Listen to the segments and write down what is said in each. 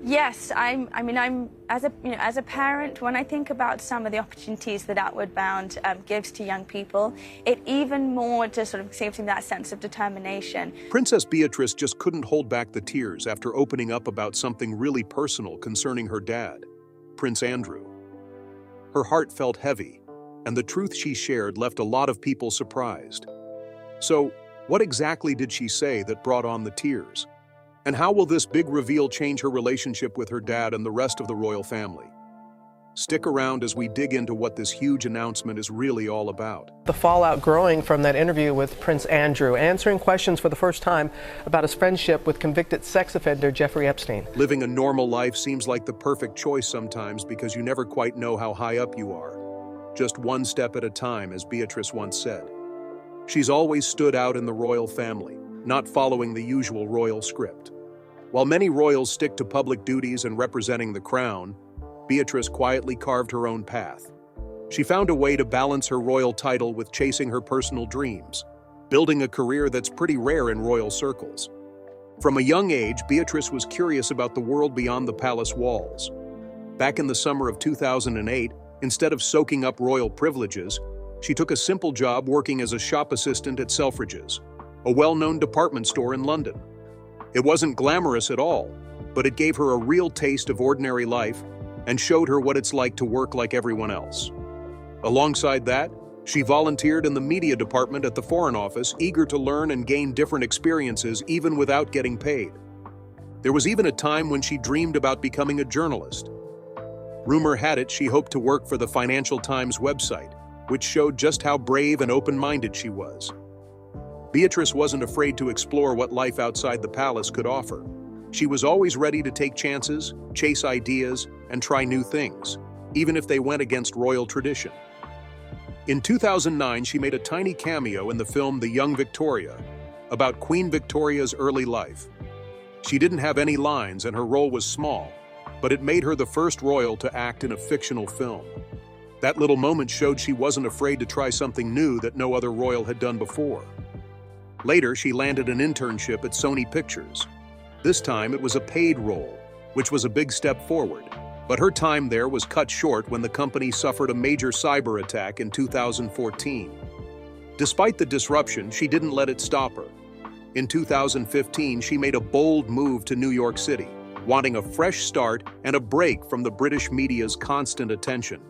Yes, I'm as a parent, when I think about some of the opportunities that Outward Bound gives to young people, it even more just sort of gives them that sense of determination. Princess Beatrice just couldn't hold back the tears after opening up about something really personal concerning her dad, Prince Andrew. Her heart felt heavy, and the truth she shared left a lot of people surprised. So, what exactly did she say that brought on the tears? And how will this big reveal change her relationship with her dad and the rest of the royal family? Stick around as we dig into what this huge announcement is really all about. The fallout growing from that interview with Prince Andrew, answering questions for the first time about his friendship with convicted sex offender Jeffrey Epstein. Living a normal life seems like the perfect choice sometimes because you never quite know how high up you are. Just one step at a time, as Beatrice once said. She's always stood out in the royal family, not following the usual royal script. While many royals stick to public duties and representing the crown, Beatrice quietly carved her own path. She found a way to balance her royal title with chasing her personal dreams, building a career that's pretty rare in royal circles. From a young age, Beatrice was curious about the world beyond the palace walls. Back in the summer of 2008, instead of soaking up royal privileges, she took a simple job working as a shop assistant at Selfridges, a well-known department store in London. It wasn't glamorous at all, but it gave her a real taste of ordinary life and showed her what it's like to work like everyone else. Alongside that, she volunteered in the media department at the Foreign Office, eager to learn and gain different experiences even without getting paid. There was even a time when she dreamed about becoming a journalist. Rumor had it she hoped to work for the Financial Times website, which showed just how brave and open-minded she was. Beatrice wasn't afraid to explore what life outside the palace could offer. She was always ready to take chances, chase ideas, and try new things, even if they went against royal tradition. In 2009, she made a tiny cameo in the film The Young Victoria, about Queen Victoria's early life. She didn't have any lines and her role was small, but it made her the first royal to act in a fictional film. That little moment showed she wasn't afraid to try something new that no other royal had done before. Later, she landed an internship at Sony Pictures. This time, it was a paid role, which was a big step forward. But her time there was cut short when the company suffered a major cyber attack in 2014. Despite the disruption, she didn't let it stop her. In 2015, she made a bold move to New York City, wanting a fresh start and a break from the British media's constant attention.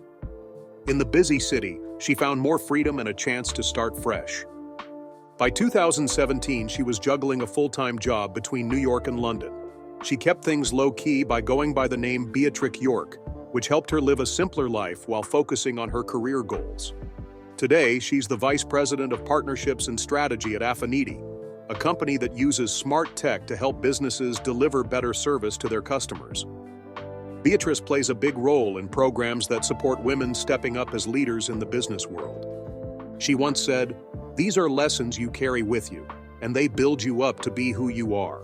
In the busy city, she found more freedom and a chance to start fresh. By 2017, she was juggling a full-time job between New York and London. She kept things low-key by going by the name Beatrice York, which helped her live a simpler life while focusing on her career goals. Today, she's the Vice President of Partnerships and Strategy at Affinity, a company that uses smart tech to help businesses deliver better service to their customers. Beatrice plays a big role in programs that support women stepping up as leaders in the business world. She once said, "These are lessons you carry with you, and they build you up to be who you are."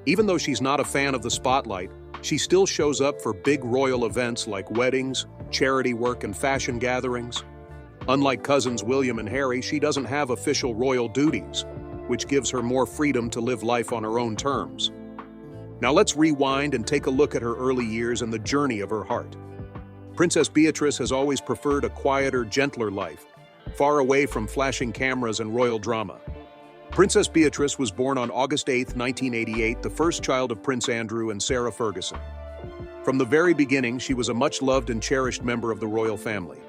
Even though she's not a fan of the spotlight, she still shows up for big royal events like weddings, charity work, and fashion gatherings. Unlike cousins William and Harry, she doesn't have official royal duties, which gives her more freedom to live life on her own terms. Now let's rewind and take a look at her early years and the journey of her heart. Princess Beatrice has always preferred a quieter, gentler life, far away from flashing cameras and royal drama. Princess Beatrice was born on August 8, 1988, the first child of Prince Andrew and Sarah Ferguson. From the very beginning, she was a much-loved and cherished member of the royal family.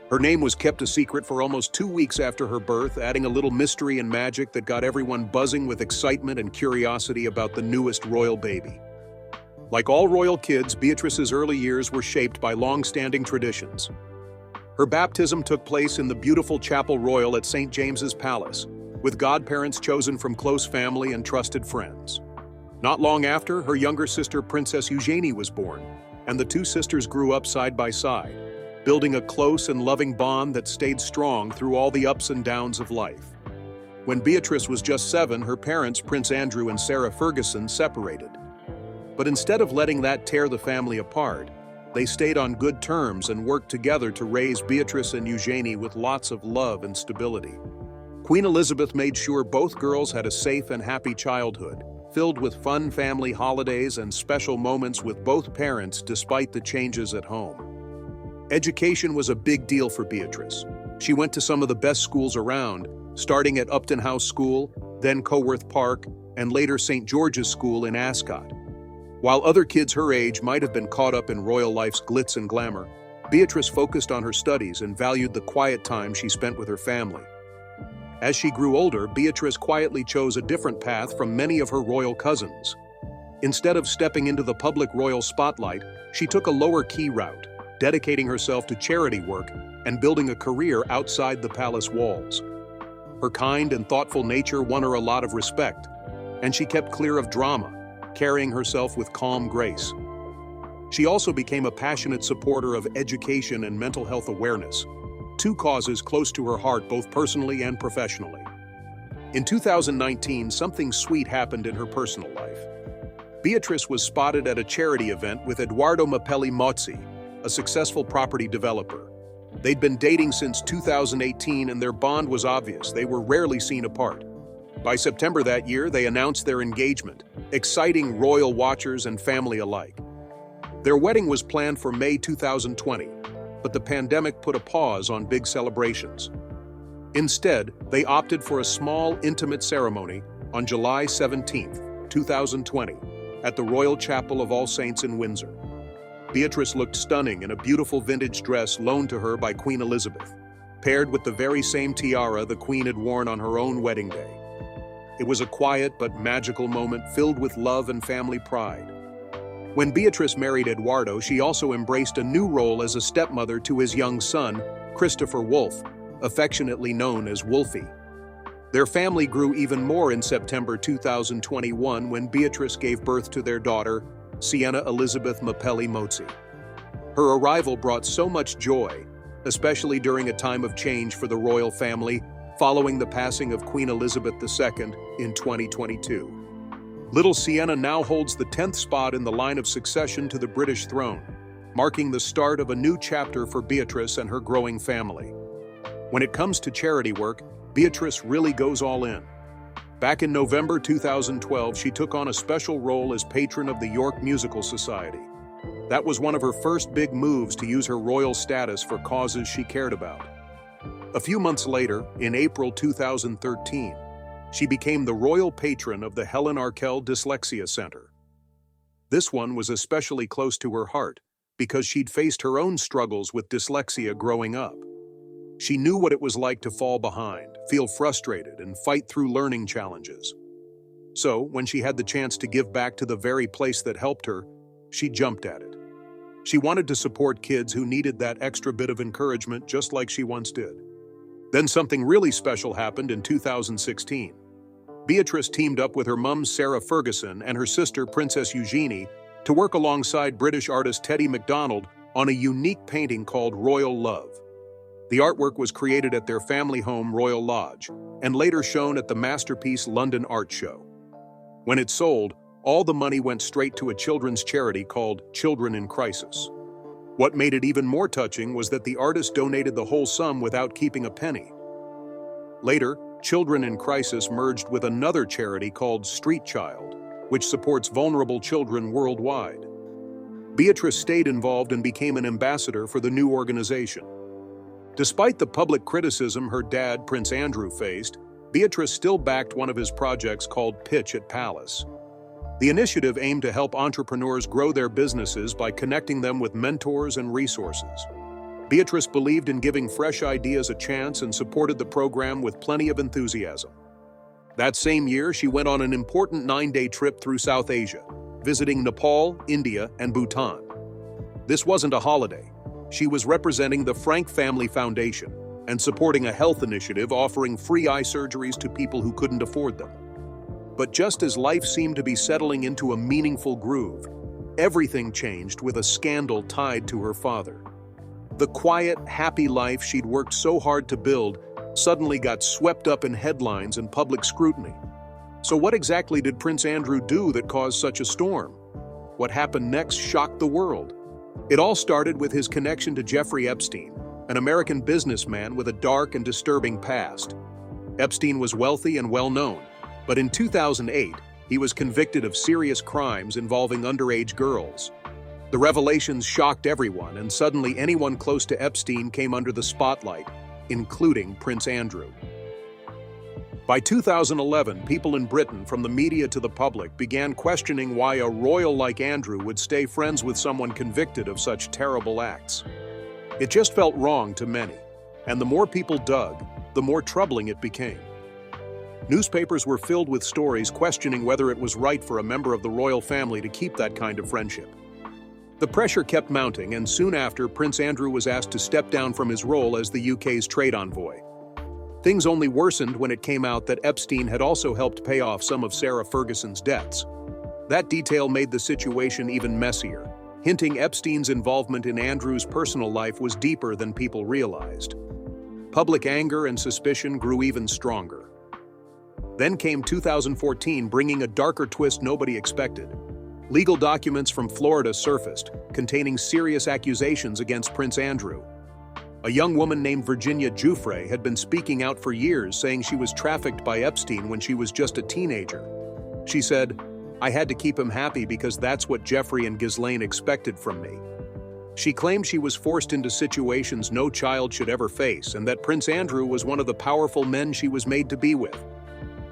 Her name was kept a secret for almost 2 weeks after her birth, adding a little mystery and magic that got everyone buzzing with excitement and curiosity about the newest royal baby. Like all royal kids, Beatrice's early years were shaped by long-standing traditions. Her baptism took place in the beautiful Chapel Royal at St. James's Palace, with godparents chosen from close family and trusted friends. Not long after, her younger sister Princess Eugenie was born, and the two sisters grew up side by side, building a close and loving bond that stayed strong through all the ups and downs of life. When Beatrice was just 7, her parents, Prince Andrew and Sarah Ferguson, separated. But instead of letting that tear the family apart, they stayed on good terms and worked together to raise Beatrice and Eugenie with lots of love and stability. Queen Elizabeth made sure both girls had a safe and happy childhood, filled with fun family holidays and special moments with both parents despite the changes at home. Education was a big deal for Beatrice. She went to some of the best schools around, starting at Upton House School, then Coworth Park, and later St. George's School in Ascot. While other kids her age might have been caught up in royal life's glitz and glamour, Beatrice focused on her studies and valued the quiet time she spent with her family. As she grew older, Beatrice quietly chose a different path from many of her royal cousins. Instead of stepping into the public royal spotlight, she took a lower-key route, dedicating herself to charity work and building a career outside the palace walls. Her kind and thoughtful nature won her a lot of respect, and she kept clear of drama, carrying herself with calm grace. She also became a passionate supporter of education and mental health awareness, two causes close to her heart both personally and professionally. In 2019, something sweet happened in her personal life. Beatrice was spotted at a charity event with Edoardo Mapelli Mozzi, a successful property developer. They'd been dating since 2018 and their bond was obvious. They were rarely seen apart. By September that year, they announced their engagement, exciting royal watchers and family alike. Their wedding was planned for May 2020, but the pandemic put a pause on big celebrations. Instead, they opted for a small, intimate ceremony on July 17, 2020, at the Royal Chapel of All Saints in Windsor. Beatrice looked stunning in a beautiful vintage dress loaned to her by Queen Elizabeth, paired with the very same tiara the Queen had worn on her own wedding day. It was a quiet but magical moment filled with love and family pride. When Beatrice married Edoardo, she also embraced a new role as a stepmother to his young son, Christopher Wolfe, affectionately known as Wolfie. Their family grew even more in September 2021 when Beatrice gave birth to their daughter, Sienna Elizabeth Mapelli Mozzi. Her arrival brought so much joy, especially during a time of change for the royal family following the passing of Queen Elizabeth II in 2022. Little Sienna now holds the 10th spot in the line of succession to the British throne, marking the start of a new chapter for Beatrice and her growing family. When it comes to charity work, Beatrice really goes all in. Back in November 2012, she took on a special role as patron of the York Musical Society. That was one of her first big moves to use her royal status for causes she cared about. A few months later, in April 2013, she became the royal patron of the Helen Arkell Dyslexia Center. This one was especially close to her heart because she'd faced her own struggles with dyslexia growing up. She knew what it was like to fall behind, feel frustrated, and fight through learning challenges. So, when she had the chance to give back to the very place that helped her, she jumped at it. She wanted to support kids who needed that extra bit of encouragement just like she once did. Then something really special happened in 2016. Beatrice teamed up with her mum Sarah Ferguson and her sister Princess Eugenie to work alongside British artist Teddy MacDonald on a unique painting called Royal Love. The artwork was created at their family home Royal Lodge and later shown at the Masterpiece London Art Show. When it sold, all the money went straight to a children's charity called Children in Crisis. What made it even more touching was that the artist donated the whole sum without keeping a penny. Later, Children in Crisis merged with another charity called Street Child, which supports vulnerable children worldwide. Beatrice stayed involved and became an ambassador for the new organization. Despite the public criticism her dad, Prince Andrew, faced, Beatrice still backed one of his projects called Pitch at Palace. The initiative aimed to help entrepreneurs grow their businesses by connecting them with mentors and resources. Beatrice believed in giving fresh ideas a chance and supported the program with plenty of enthusiasm. That same year, she went on an important 9-day trip through South Asia, visiting Nepal, India, and Bhutan. This wasn't a holiday. She was representing the Frank Family Foundation and supporting a health initiative offering free eye surgeries to people who couldn't afford them. But just as life seemed to be settling into a meaningful groove, everything changed with a scandal tied to her father. The quiet, happy life she'd worked so hard to build suddenly got swept up in headlines and public scrutiny. So what exactly did Prince Andrew do that caused such a storm? What happened next shocked the world. It all started with his connection to Jeffrey Epstein, an American businessman with a dark and disturbing past. Epstein was wealthy and well-known, but in 2008, he was convicted of serious crimes involving underage girls. The revelations shocked everyone, and suddenly anyone close to Epstein came under the spotlight, including Prince Andrew. By 2011, people in Britain, from the media to the public, began questioning why a royal like Andrew would stay friends with someone convicted of such terrible acts. It just felt wrong to many, and the more people dug, the more troubling it became. Newspapers were filled with stories questioning whether it was right for a member of the royal family to keep that kind of friendship. The pressure kept mounting, and soon after, Prince Andrew was asked to step down from his role as the UK's trade envoy. Things only worsened when it came out that Epstein had also helped pay off some of Sarah Ferguson's debts. That detail made the situation even messier, hinting Epstein's involvement in Andrew's personal life was deeper than people realized. Public anger and suspicion grew even stronger. Then came 2014, bringing a darker twist nobody expected. Legal documents from Florida surfaced, containing serious accusations against Prince Andrew. A young woman named Virginia Giuffre had been speaking out for years, saying she was trafficked by Epstein when she was just a teenager. She said, "I had to keep him happy because that's what Jeffrey and Ghislaine expected from me." She claimed she was forced into situations no child should ever face, and that Prince Andrew was one of the powerful men she was made to be with.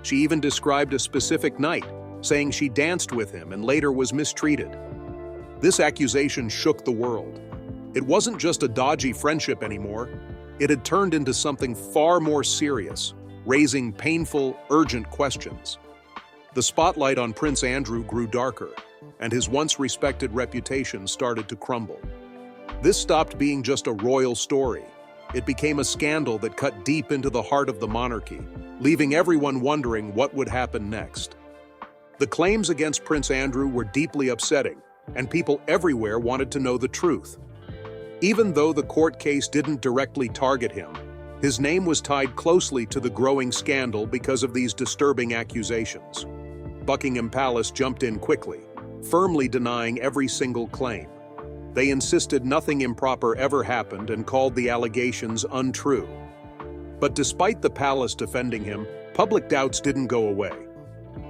She even described a specific night, saying she danced with him and later was mistreated. This accusation shook the world. It wasn't just a dodgy friendship anymore. It had turned into something far more serious, raising painful, urgent questions. The spotlight on Prince Andrew grew darker, and his once respected reputation started to crumble. This stopped being just a royal story. It became a scandal that cut deep into the heart of the monarchy, leaving everyone wondering what would happen next. The claims against Prince Andrew were deeply upsetting, and people everywhere wanted to know the truth. Even though the court case didn't directly target him, his name was tied closely to the growing scandal because of these disturbing accusations. Buckingham Palace jumped in quickly, firmly denying every single claim. They insisted nothing improper ever happened and called the allegations untrue. But despite the palace defending him, public doubts didn't go away.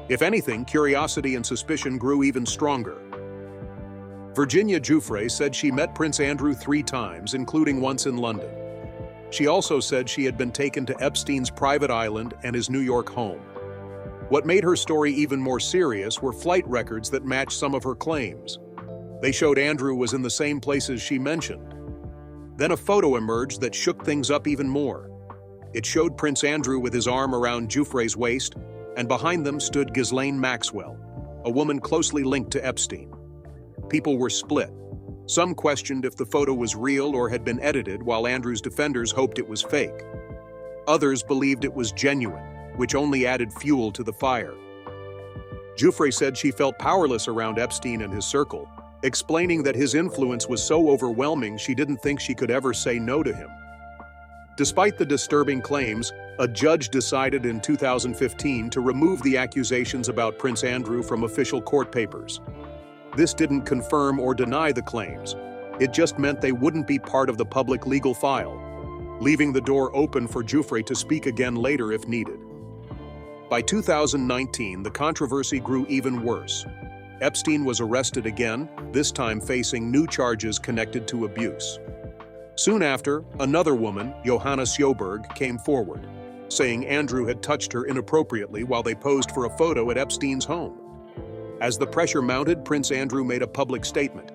If anything, curiosity and suspicion grew even stronger. Virginia Giuffre said she met Prince Andrew 3 times, including once in London. She also said she had been taken to Epstein's private island and his New York home. What made her story even more serious were flight records that matched some of her claims. They showed Andrew was in the same places she mentioned. Then a photo emerged that shook things up even more. It showed Prince Andrew with his arm around Giuffre's waist, and behind them stood Ghislaine Maxwell, a woman closely linked to Epstein. People were split. Some questioned if the photo was real or had been edited, while Andrew's defenders hoped it was fake. Others believed it was genuine, which only added fuel to the fire. Giuffre said she felt powerless around Epstein and his circle, explaining that his influence was so overwhelming she didn't think she could ever say no to him. Despite the disturbing claims, a judge decided in 2015 to remove the accusations about Prince Andrew from official court papers. This didn't confirm or deny the claims. It just meant they wouldn't be part of the public legal file, leaving the door open for Giuffre to speak again later if needed. By 2019, the controversy grew even worse. Epstein was arrested again, this time facing new charges connected to abuse. Soon after, another woman, Johanna Sjoberg, came forward, saying Andrew had touched her inappropriately while they posed for a photo at Epstein's home. As the pressure mounted, Prince Andrew made a public statement.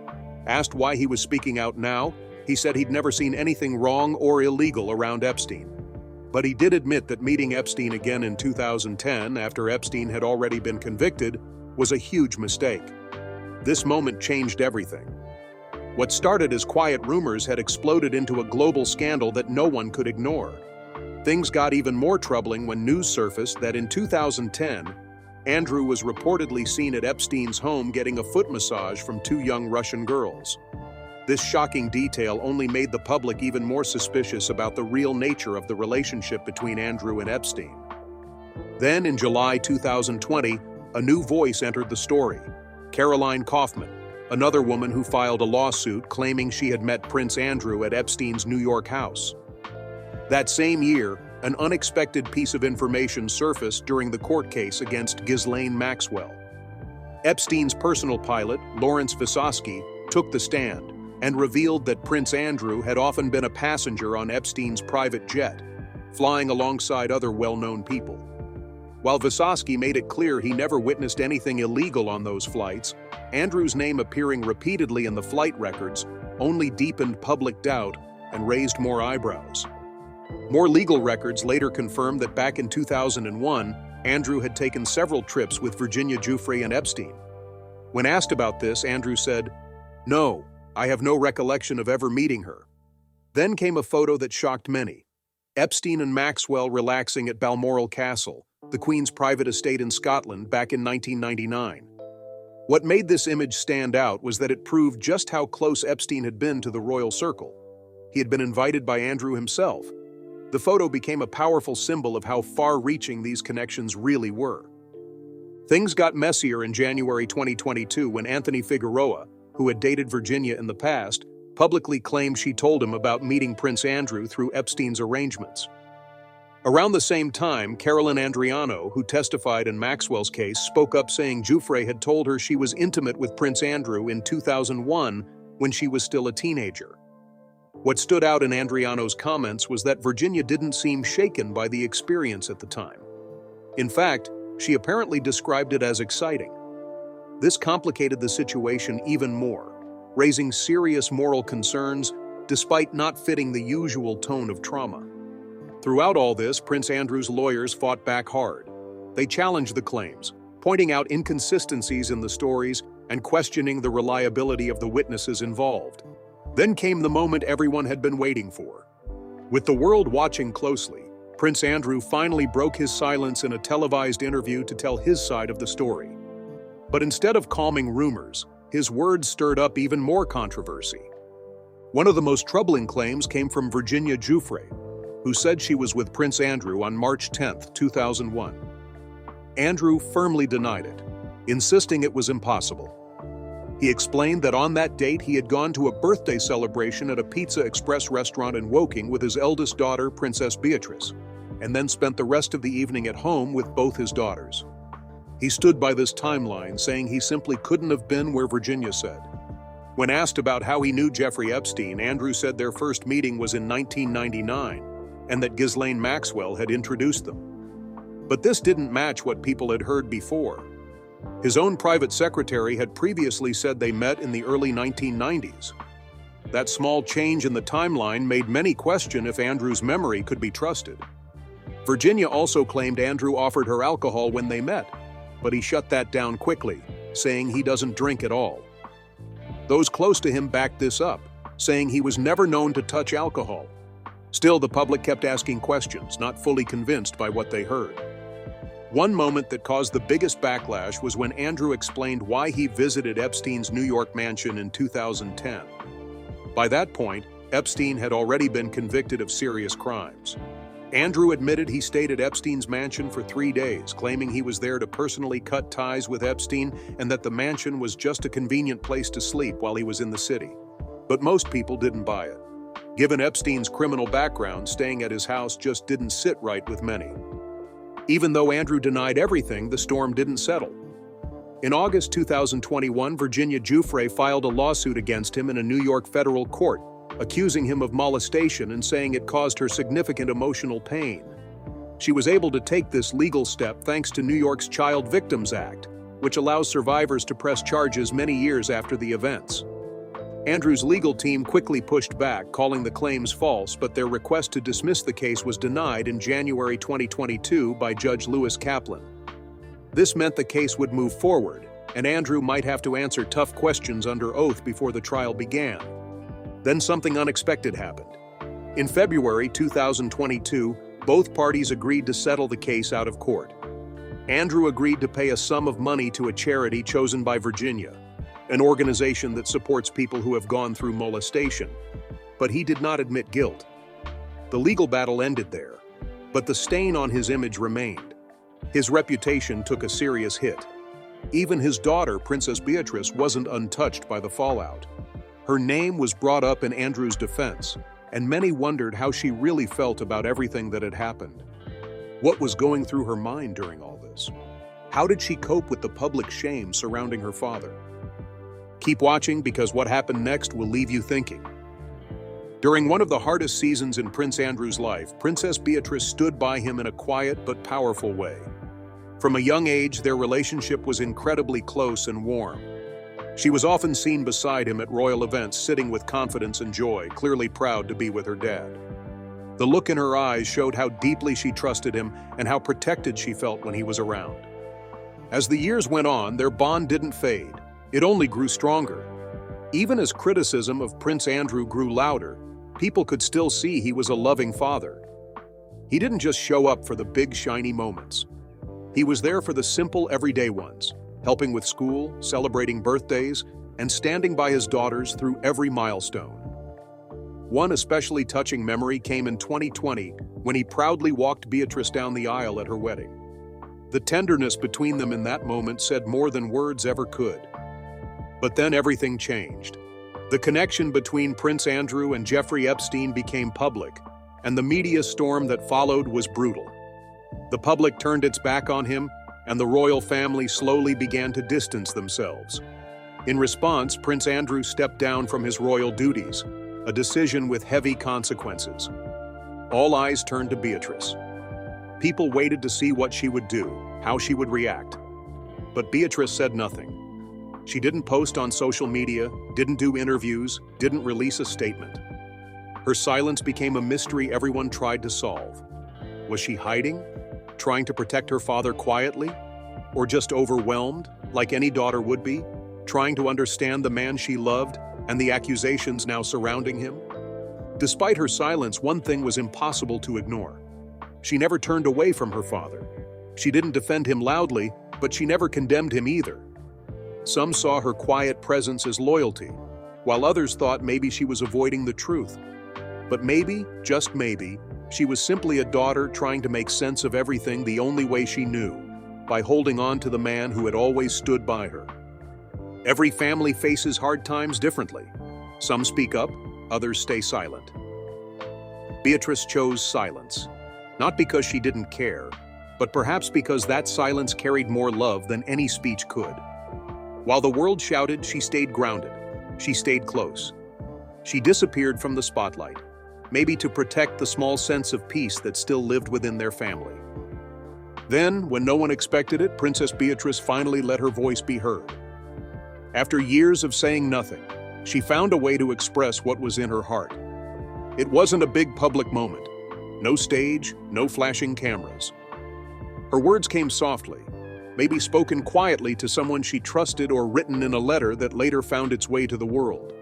Asked why he was speaking out now, he said he'd never seen anything wrong or illegal around Epstein. But he did admit that meeting Epstein again in 2010, after Epstein had already been convicted, was a huge mistake. This moment changed everything. What started as quiet rumors had exploded into a global scandal that no one could ignore. Things got even more troubling when news surfaced that in 2010, Andrew was reportedly seen at Epstein's home getting a foot massage from 2 young Russian girls. This shocking detail only made the public even more suspicious about the real nature of the relationship between Andrew and Epstein. Then, in July 2020, a new voice entered the story: Caroline Kaufman, another woman who filed a lawsuit claiming she had met Prince Andrew at Epstein's New York house. That same year, an unexpected piece of information surfaced during the court case against Ghislaine Maxwell, Epstein's personal pilot, Lawrence Visosky, took the stand and revealed that Prince Andrew had often been a passenger on Epstein's private jet, flying alongside other well-known people. While Visosky made it clear he never witnessed anything illegal on those flights, Andrew's name appearing repeatedly in the flight records only deepened public doubt and raised more eyebrows. More legal records later confirmed that back in 2001, Andrew had taken several trips with Virginia Giuffre and Epstein. When asked about this, Andrew said, "No, I have no recollection of ever meeting her." Then came a photo that shocked many. Epstein and Maxwell relaxing at Balmoral Castle, the Queen's private estate in Scotland, back in 1999. What made this image stand out was that it proved just how close Epstein had been to the royal circle. He had been invited by Andrew himself. The photo became a powerful symbol of how far-reaching these connections really were. Things got messier in January 2022 when Anthony Figueroa, who had dated Virginia in the past, publicly claimed she told him about meeting Prince Andrew through Epstein's arrangements. Around the same time, Carolyn Andriano, who testified in Maxwell's case, spoke up saying Giuffre had told her she was intimate with Prince Andrew in 2001 when she was still a teenager. What stood out in Andriano's comments was that Virginia didn't seem shaken by the experience at the time. In fact, she apparently described it as exciting. This complicated the situation even more, raising serious moral concerns despite not fitting the usual tone of trauma. Throughout all this, Prince Andrew's lawyers fought back hard. They challenged the claims, pointing out inconsistencies in the stories and questioning the reliability of the witnesses involved. Then came the moment everyone had been waiting for. With the world watching closely, Prince Andrew finally broke his silence in a televised interview to tell his side of the story. But instead of calming rumors, his words stirred up even more controversy. One of the most troubling claims came from Virginia Giuffre, who said she was with Prince Andrew on March 10, 2001. Andrew firmly denied it, insisting it was impossible. He explained that on that date he had gone to a birthday celebration at a Pizza Express restaurant in Woking with his eldest daughter, Princess Beatrice, and then spent the rest of the evening at home with both his daughters. He stood by this timeline, saying he simply couldn't have been where Virginia said. When asked about how he knew Jeffrey Epstein, Andrew said their first meeting was in 1999, and that Ghislaine Maxwell had introduced them. But this didn't match what people had heard before. His own private secretary had previously said they met in the early 1990s. That small change in the timeline made many question if Andrew's memory could be trusted. Virginia also claimed Andrew offered her alcohol when they met, but he shut that down quickly, saying he doesn't drink at all. Those close to him backed this up, saying he was never known to touch alcohol. Still, the public kept asking questions, not fully convinced by what they heard. One moment that caused the biggest backlash was when Andrew explained why he visited Epstein's New York mansion in 2010. By that point, Epstein had already been convicted of serious crimes. Andrew admitted he stayed at Epstein's mansion for 3 days, claiming he was there to personally cut ties with Epstein and that the mansion was just a convenient place to sleep while he was in the city. But most people didn't buy it. Given Epstein's criminal background, staying at his house just didn't sit right with many. Even though Andrew denied everything, the storm didn't settle. In August 2021, Virginia Giuffre filed a lawsuit against him in a New York federal court, accusing him of molestation and saying it caused her significant emotional pain. She was able to take this legal step thanks to New York's Child Victims Act, which allows survivors to press charges many years after the events. Andrew's legal team quickly pushed back, calling the claims false, but their request to dismiss the case was denied in January 2022 by Judge Lewis Kaplan. This meant the case would move forward, and Andrew might have to answer tough questions under oath before the trial began. Then something unexpected happened. In February 2022, both parties agreed to settle the case out of court. Andrew agreed to pay a sum of money to a charity chosen by Virginia, an organization that supports people who have gone through molestation, but he did not admit guilt. The legal battle ended there, but the stain on his image remained. His reputation took a serious hit. Even his daughter, Princess Beatrice, wasn't untouched by the fallout. Her name was brought up in Andrew's defense, and many wondered how she really felt about everything that had happened. What was going through her mind during all this? How did she cope with the public shame surrounding her father? Keep watching because what happened next will leave you thinking. During one of the hardest seasons in Prince Andrew's life, Princess Beatrice stood by him in a quiet but powerful way. From a young age, their relationship was incredibly close and warm. She was often seen beside him at royal events, sitting with confidence and joy, clearly proud to be with her dad. The look in her eyes showed how deeply she trusted him and how protected she felt when he was around. As the years went on, their bond didn't fade. It only grew stronger. Even as criticism of Prince Andrew grew louder, people could still see he was a loving father. He didn't just show up for the big, shiny moments. He was there for the simple, everyday ones, helping with school, celebrating birthdays, and standing by his daughters through every milestone. One especially touching memory came in 2020 when he proudly walked Beatrice down the aisle at her wedding. The tenderness between them in that moment said more than words ever could. But then everything changed. The connection between Prince Andrew and Jeffrey Epstein became public, and the media storm that followed was brutal. The public turned its back on him, and the royal family slowly began to distance themselves. In response, Prince Andrew stepped down from his royal duties, a decision with heavy consequences. All eyes turned to Beatrice. People waited to see what she would do, how she would react. But Beatrice said nothing. She didn't post on social media, didn't do interviews, didn't release a statement. Her silence became a mystery everyone tried to solve. Was she hiding, trying to protect her father quietly, or just overwhelmed, like any daughter would be, trying to understand the man she loved and the accusations now surrounding him? Despite her silence, one thing was impossible to ignore. She never turned away from her father. She didn't defend him loudly, but she never condemned him either. Some saw her quiet presence as loyalty, while others thought maybe she was avoiding the truth. But maybe, just maybe, she was simply a daughter trying to make sense of everything the only way she knew, by holding on to the man who had always stood by her. Every family faces hard times differently. Some speak up, others stay silent. Beatrice chose silence, not because she didn't care, but perhaps because that silence carried more love than any speech could. While the world shouted, she stayed grounded. She stayed close. She disappeared from the spotlight, maybe to protect the small sense of peace that still lived within their family. Then, when no one expected it, Princess Beatrice finally let her voice be heard. After years of saying nothing, she found a way to express what was in her heart. It wasn't a big public moment. No stage, no flashing cameras. Her words came softly, maybe spoken quietly to someone she trusted or written in a letter that later found its way to the world.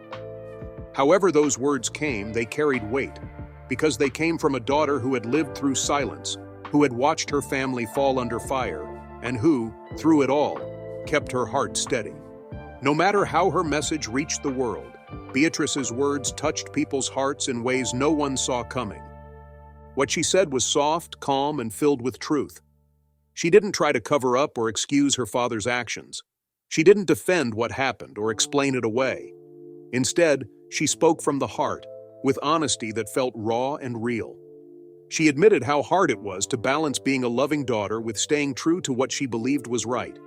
However those words came, they carried weight, because they came from a daughter who had lived through silence, who had watched her family fall under fire, and who, through it all, kept her heart steady. No matter how her message reached the world, Beatrice's words touched people's hearts in ways no one saw coming. What she said was soft, calm, and filled with truth. She didn't try to cover up or excuse her father's actions. She didn't defend what happened or explain it away. Instead, she spoke from the heart, with honesty that felt raw and real. She admitted how hard it was to balance being a loving daughter with staying true to what she believed was right.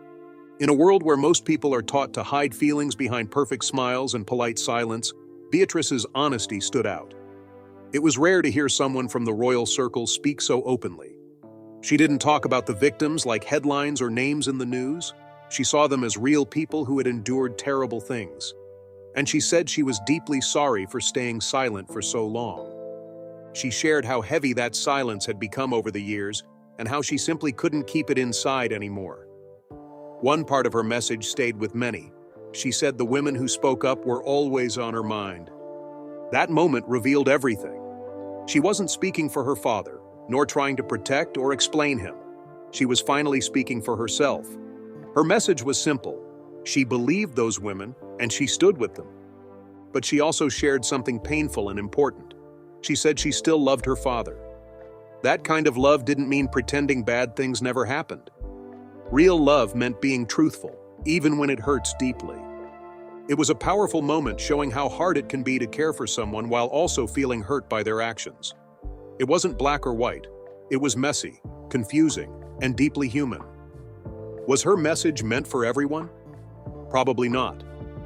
In a world where most people are taught to hide feelings behind perfect smiles and polite silence, Beatrice's honesty stood out. It was rare to hear someone from the royal circle speak so openly. She didn't talk about the victims like headlines or names in the news. She saw them as real people who had endured terrible things. And she said she was deeply sorry for staying silent for so long. She shared how heavy that silence had become over the years and how she simply couldn't keep it inside anymore. One part of her message stayed with many. She said the women who spoke up were always on her mind. That moment revealed everything. She wasn't speaking for her father, nor trying to protect or explain him. She was finally speaking for herself. Her message was simple. She believed those women, and she stood with them. But she also shared something painful and important. She said she still loved her father. That kind of love didn't mean pretending bad things never happened. Real love meant being truthful, even when it hurts deeply. It was a powerful moment showing how hard it can be to care for someone while also feeling hurt by their actions. It wasn't black or white. It was messy, confusing, and deeply human. Was her message meant for everyone? Probably not.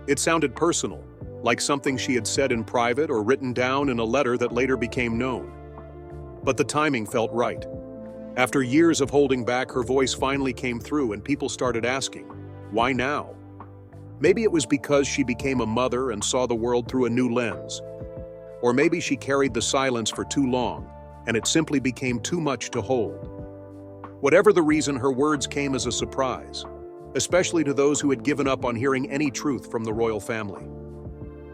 It sounded personal, like something she had said in private or written down in a letter that later became known. But the timing felt right. After years of holding back, her voice finally came through and people started asking, why now? Maybe it was because she became a mother and saw the world through a new lens. Or maybe she carried the silence for too long, and it simply became too much to hold. Whatever the reason, her words came as a surprise, especially to those who had given up on hearing any truth from the royal family.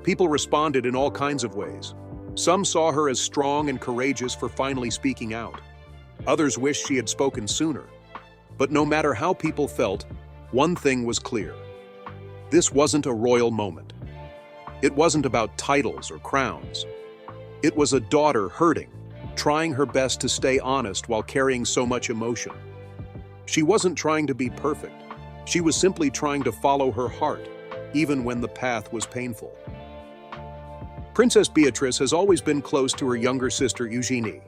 People responded in all kinds of ways. Some saw her as strong and courageous for finally speaking out. Others wished she had spoken sooner. But no matter how people felt, one thing was clear. This wasn't a royal moment. It wasn't about titles or crowns. It was a daughter hurting, trying her best to stay honest while carrying so much emotion. She wasn't trying to be perfect. She was simply trying to follow her heart, even when the path was painful. Princess Beatrice has always been close to her younger sister Eugenie.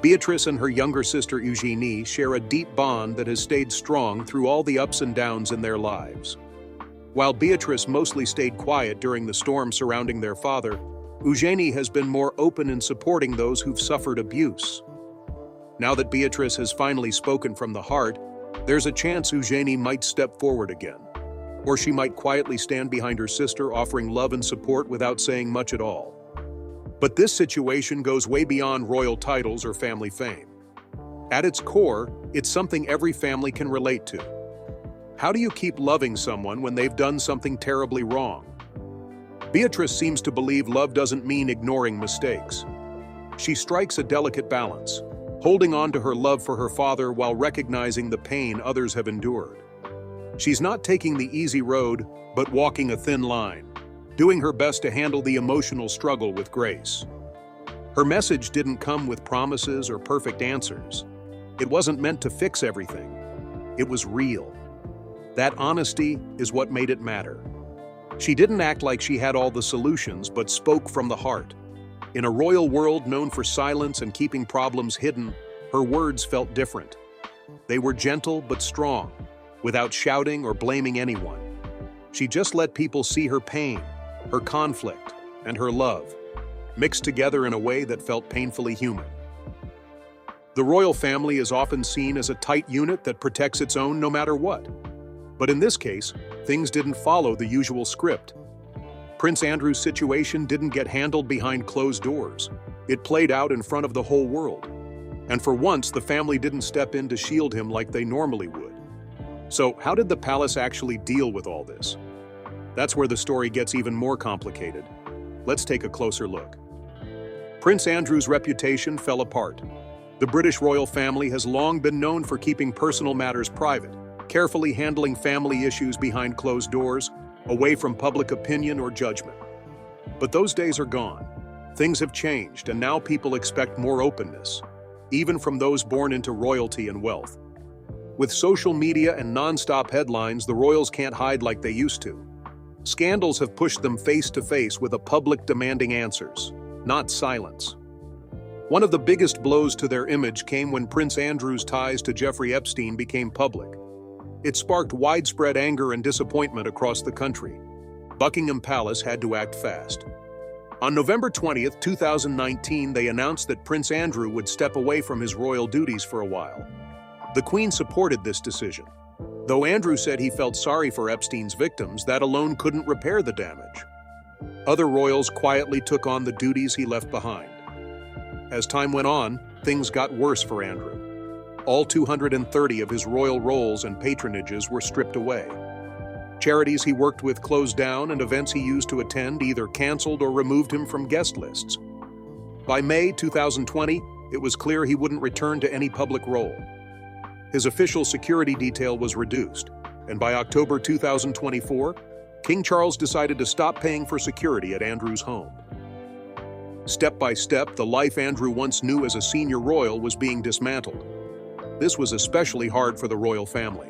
Beatrice and her younger sister Eugenie share a deep bond that has stayed strong through all the ups and downs in their lives. While Beatrice mostly stayed quiet during the storm surrounding their father, Eugenie has been more open in supporting those who've suffered abuse. Now that Beatrice has finally spoken from the heart, there's a chance Eugenie might step forward again. Or she might quietly stand behind her sister, offering love and support without saying much at all. But this situation goes way beyond royal titles or family fame. At its core, it's something every family can relate to. How do you keep loving someone when they've done something terribly wrong? Beatrice seems to believe love doesn't mean ignoring mistakes. She strikes a delicate balance, holding on to her love for her father while recognizing the pain others have endured. She's not taking the easy road, but walking a thin line, doing her best to handle the emotional struggle with grace. Her message didn't come with promises or perfect answers. It wasn't meant to fix everything. It was real. That honesty is what made it matter. She didn't act like she had all the solutions, but spoke from the heart. In a royal world known for silence and keeping problems hidden, her words felt different. They were gentle but strong, without shouting or blaming anyone. She just let people see her pain, her conflict, and her love, mixed together in a way that felt painfully human. The royal family is often seen as a tight unit that protects its own no matter what. But in this case, things didn't follow the usual script. Prince Andrew's situation didn't get handled behind closed doors. It played out in front of the whole world. And for once, the family didn't step in to shield him like they normally would. So, how did the palace actually deal with all this? That's where the story gets even more complicated. Let's take a closer look. Prince Andrew's reputation fell apart. The British royal family has long been known for keeping personal matters private, carefully handling family issues behind closed doors, away from public opinion or judgment. But those days are gone. Things have changed, and now people expect more openness, even from those born into royalty and wealth. With social media and non-stop headlines, the royals can't hide like they used to. Scandals have pushed them face to face with a public demanding answers, not silence. One of the biggest blows to their image came when Prince Andrew's ties to Jeffrey Epstein became public. It sparked widespread anger and disappointment across the country. Buckingham Palace had to act fast. On November 20th, 2019, they announced that Prince Andrew would step away from his royal duties for a while. The Queen supported this decision. Though Andrew said he felt sorry for Epstein's victims, that alone couldn't repair the damage. Other royals quietly took on the duties he left behind. As time went on, things got worse for Andrew. All 230 of his royal roles and patronages were stripped away. Charities he worked with closed down, and events he used to attend either canceled or removed him from guest lists. By May 2020, it was clear he wouldn't return to any public role. His official security detail was reduced, and by October 2024, King Charles decided to stop paying for security at Andrew's home. Step by step, the life Andrew once knew as a senior royal was being dismantled. This was especially hard for the royal family.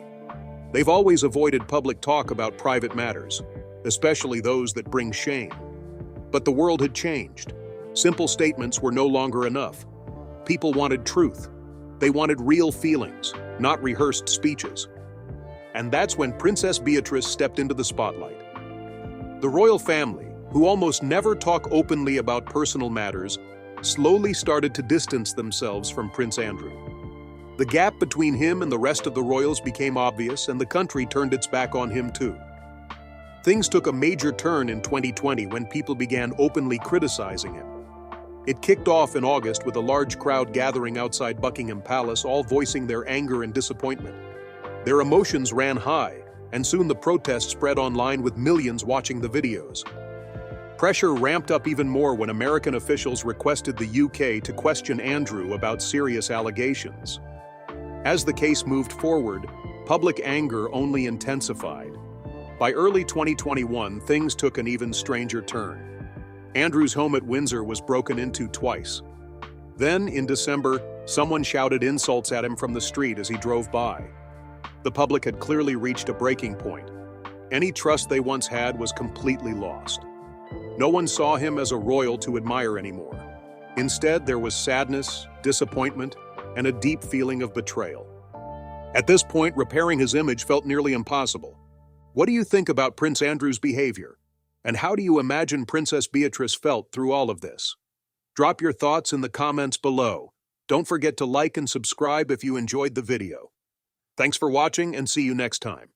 They've always avoided public talk about private matters, especially those that bring shame. But the world had changed. Simple statements were no longer enough. People wanted truth. They wanted real feelings, not rehearsed speeches. And that's when Princess Beatrice stepped into the spotlight. The royal family, who almost never talk openly about personal matters, slowly started to distance themselves from Prince Andrew. The gap between him and the rest of the royals became obvious, and the country turned its back on him too. Things took a major turn in 2020 when people began openly criticizing him. It kicked off in August with a large crowd gathering outside Buckingham Palace, all voicing their anger and disappointment. Their emotions ran high, and soon the protest spread online with millions watching the videos. Pressure ramped up even more when American officials requested the UK to question Andrew about serious allegations. As the case moved forward, public anger only intensified. By early 2021, things took an even stranger turn. Andrew's home at Windsor was broken into twice. Then, in December, someone shouted insults at him from the street as he drove by. The public had clearly reached a breaking point. Any trust they once had was completely lost. No one saw him as a royal to admire anymore. Instead, there was sadness, disappointment, and a deep feeling of betrayal. At this point, repairing his image felt nearly impossible. What do you think about Prince Andrew's behavior? And how do you imagine Princess Beatrice felt through all of this? Drop your thoughts in the comments below. Don't forget to like and subscribe if you enjoyed the video. Thanks for watching, and see you next time.